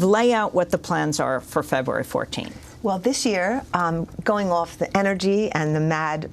lay out what the plans are for February 14th. Well, this year, going off the energy and the mad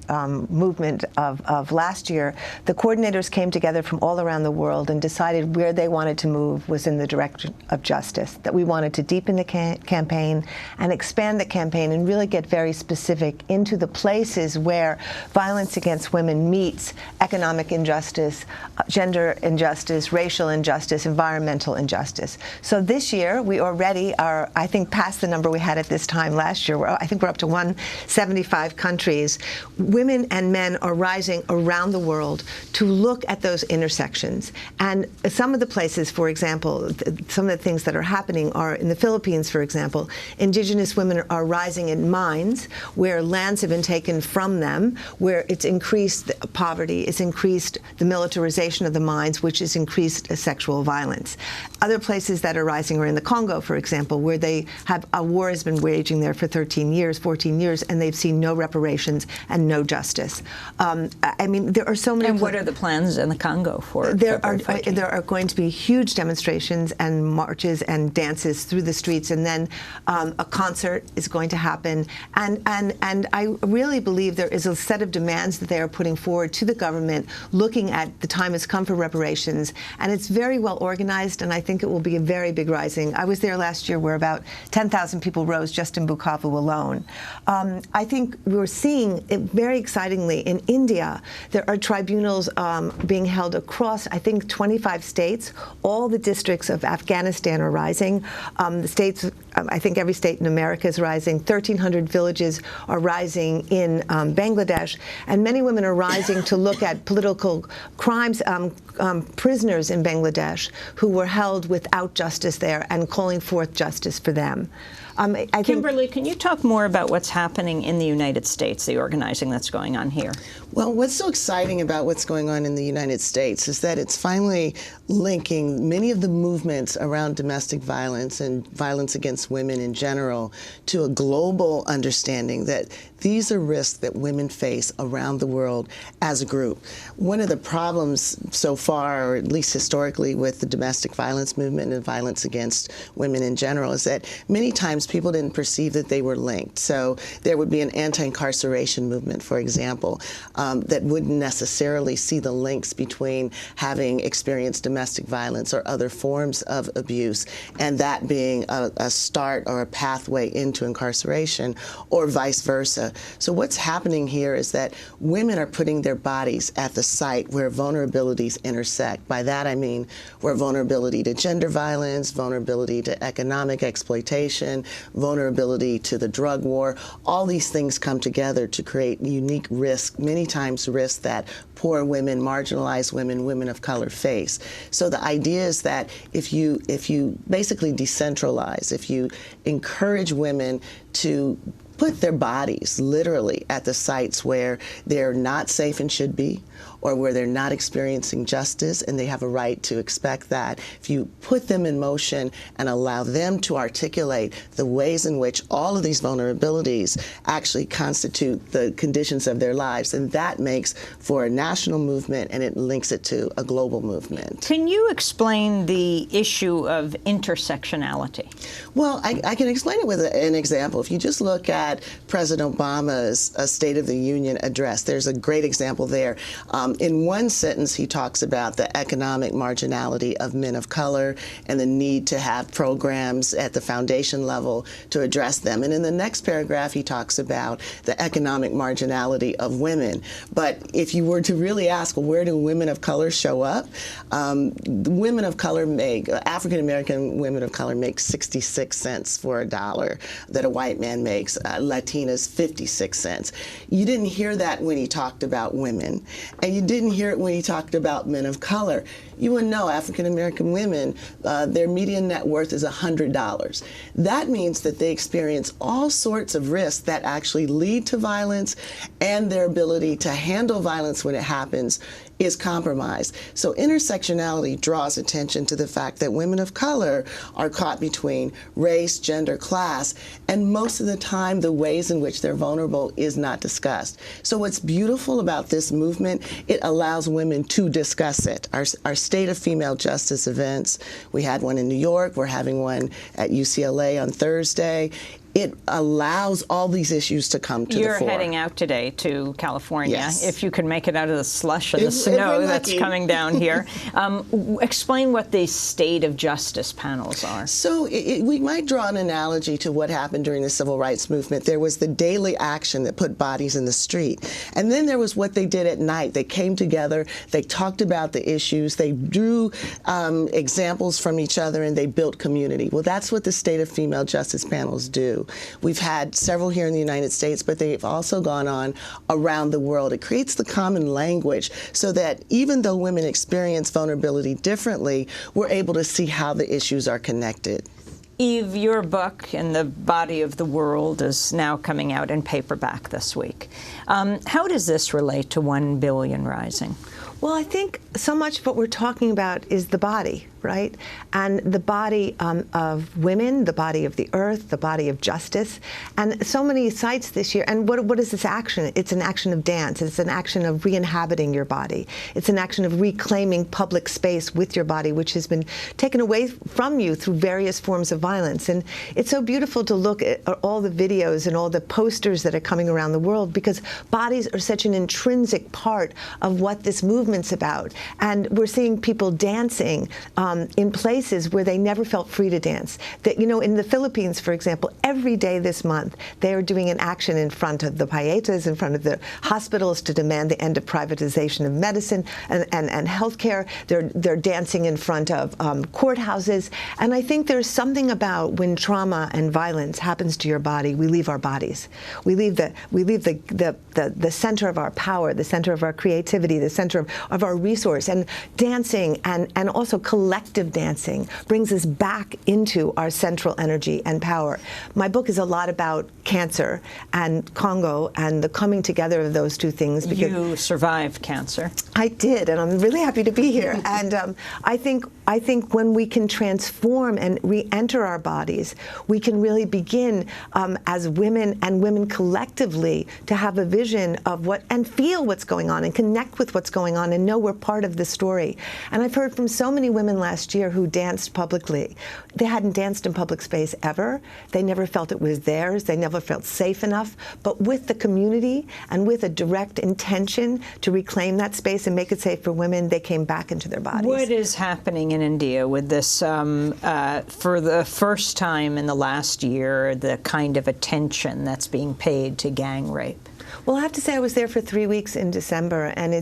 movement of last year, the coordinators came together from all around the world and decided where they wanted to move was in the direction of justice, that we wanted to deepen the campaign and expand the campaign and really get very specific into the places where violence against women meets economic injustice, gender injustice, racial injustice, environmental injustice. So this year, we already are, I think, past the number we had at this time last year. I think we're up to 175 countries. Women and men are rising around the world to look at those intersections. And some of the places, for example, some of the things that are happening are in the Philippines, for example, indigenous women are rising in mines where lands have been taken from them, where it's increased poverty, it's increased the militarization of the mines, which has increased sexual violence. Other places that are rising are in the Congo, for example, where they have a war has been waging there for 13 years, 14 years, and they've seen no reparations and no justice. I mean, there are so many. And what are the plans in the Congo for? There are going to be huge demonstrations and marches and dances through the streets, and then a concert is going to happen. And I really believe there is a set of demands that they are putting forward to the government, looking at the time has come for reparations, and it's very well organized, and I think it will be a very big rising. I was there last year where about 10,000 people rose just in Bukavu alone. I think we're seeing, very excitingly, in India, there are tribunals being held across, I think, 25 states. All the districts of Afghanistan are rising. The states, I think every state in America is rising. 1,300 villages are rising in Bangladesh. And many women are rising to look at political crimes, prisoners in Bangladesh who were held without justice there and calling forth justice for them. Kimberle, can you talk more about what's happening in the United States, the organizing that's going on here? Well, what's so exciting about what's going on in the United States is that it's finally linking many of the movements around domestic violence and violence against women in general to a global understanding that these are risks that women face around the world as a group. One of the problems so far, or at least historically, with the domestic violence movement and violence against women in general is that many times people didn't perceive that they were linked. So there would be an anti-incarceration movement, for example, that wouldn't necessarily see the links between having experienced domestic violence or other forms of abuse and that being a start or a pathway into incarceration, or vice versa. So what's happening here is that women are putting their bodies at the site where vulnerabilities intersect. By that I mean where vulnerability to gender violence, vulnerability to economic exploitation, vulnerability to the drug war, all these things come together to create unique risk, many times risks that poor women, marginalized women, women of color face. So the idea is that if you basically decentralize, if you encourage women to put their bodies literally at the sites where they're not safe and should be, or where they're not experiencing justice and they have a right to expect that. If you put them in motion and allow them to articulate the ways in which all of these vulnerabilities actually constitute the conditions of their lives, and that makes for a national movement and it links it to a global movement. Can you explain the issue of intersectionality? Well, I can explain it with an example. If you just look at President Obama's State of the Union address, there's a great example there. In one sentence, he talks about the economic marginality of men of color and the need to have programs at the foundation level to address them. And in the next paragraph, he talks about the economic marginality of women. But if you were to really ask, well, where do women of color show up? Women of color make, African-American women of color make 66 cents for a dollar that a white man makes. Latinas, 56 cents. You didn't hear that when he talked about women. And you didn't hear it when he talked about men of color. You would know African-American women, their median net worth is $100. That means that they experience all sorts of risks that actually lead to violence, and their ability to handle violence when it happens is compromised. So intersectionality draws attention to the fact that women of color are caught between race, gender, class, and most of the time the ways in which they're vulnerable is not discussed. So what's beautiful about this movement, it allows women to discuss it. Our State of Female Justice events, we had one in New York, we're having one at UCLA on Thursday. It allows all these issues to come to the fore. You're heading out today to California. Yes. If you can make it out of the slush and the snow that's coming down here. Explain what the State of Justice panels are. So we might draw an analogy to what happened during the Civil Rights Movement. There was the daily action that put bodies in the street. And then there was what they did at night. They came together, they talked about the issues, they drew examples from each other, and they built community. Well, that's what the State of Female Justice panels do. We've had several here in the United States, but they've also gone on around the world. It creates the common language so that even though women experience vulnerability differently, we're able to see how the issues are connected. Eve, your book, In the Body of the World, is now coming out in paperback this week. How does this relate to 1 Billion Rising? Well, I think so much of what we're talking about is the body, right? And the body of women, the body of the earth, the body of justice. And so many sites this year. And what is this action? It's an action of dance. It's an action of re-inhabiting your body. It's an action of reclaiming public space with your body, which has been taken away from you through various forms of violence. And it's so beautiful to look at all the videos and all the posters that are coming around the world, because bodies are such an intrinsic part of what this movement's about. And we're seeing people dancing in places where they never felt free to dance. That, you know, in the Philippines, for example, every day this month, they are doing an action in front of the payetas, in front of the hospitals, to demand the end of privatization of medicine and healthcare. They're dancing in front of courthouses. And I think there's something about when trauma and violence happens to your body, we leave our bodies. We leave the center of our power, the center of our creativity, the center of our resource. And dancing and also collective dancing brings us back into our central energy and power. My book is a lot about cancer and Congo and the coming together of those two things. Because you survived cancer. I did, and I'm really happy to be here. And I think when we can transform and re-enter our bodies, we can really begin as women and women collectively to have a vision of what, and feel what's going on and connect with what's going on and know we're part of the story. And I've heard from so many women last year who danced publicly. They hadn't danced in public space ever. They never felt it was theirs. They never felt safe enough. But with the community and with a direct intention to reclaim that space and make it safe for women, they came back into their bodies. What is happening in India with this, for the first time in the last year, the kind of attention that's being paid to gang rape? Well, I have to say I was there for 3 weeks in December, and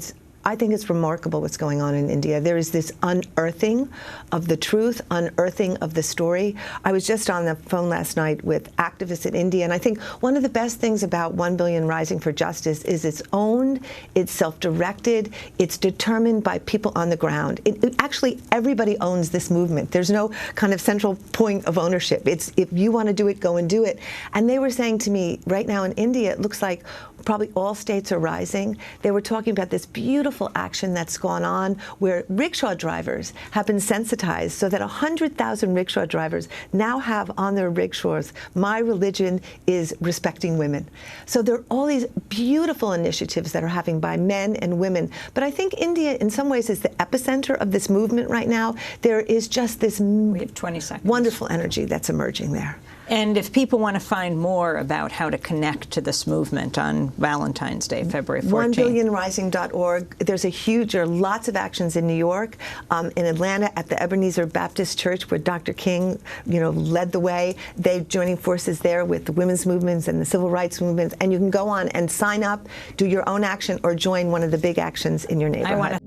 I think it's remarkable what's going on in India. There is this unearthing of the truth, unearthing of the story. I was just on the phone last night with activists in India, and I think one of the best things about 1 Billion Rising for Justice is it's owned, it's self-directed, it's determined by people on the ground. Actually, everybody owns this movement. There's no kind of central point of ownership. It's, if you want to do it, go and do it. And they were saying to me, right now in India, it looks like probably all states are rising. They were talking about this beautiful action that's gone on where rickshaw drivers have been sensitized so that 100,000 rickshaw drivers now have on their rickshaws, "My religion is respecting women." So there are all these beautiful initiatives that are happening by men and women. But I think India, in some ways, is the epicenter of this movement right now. There is just this We have 20 seconds. Wonderful energy that's emerging there. And if people want to find more about how to connect to this movement on Valentine's Day, February 14th. 1billionrising.org. There are lots of actions in New York, in Atlanta at the Ebenezer Baptist Church, where Dr. King, led the way. They're joining forces there with the women's movements and the civil rights movements. And you can go on and sign up, do your own action, or join one of the big actions in your neighborhood.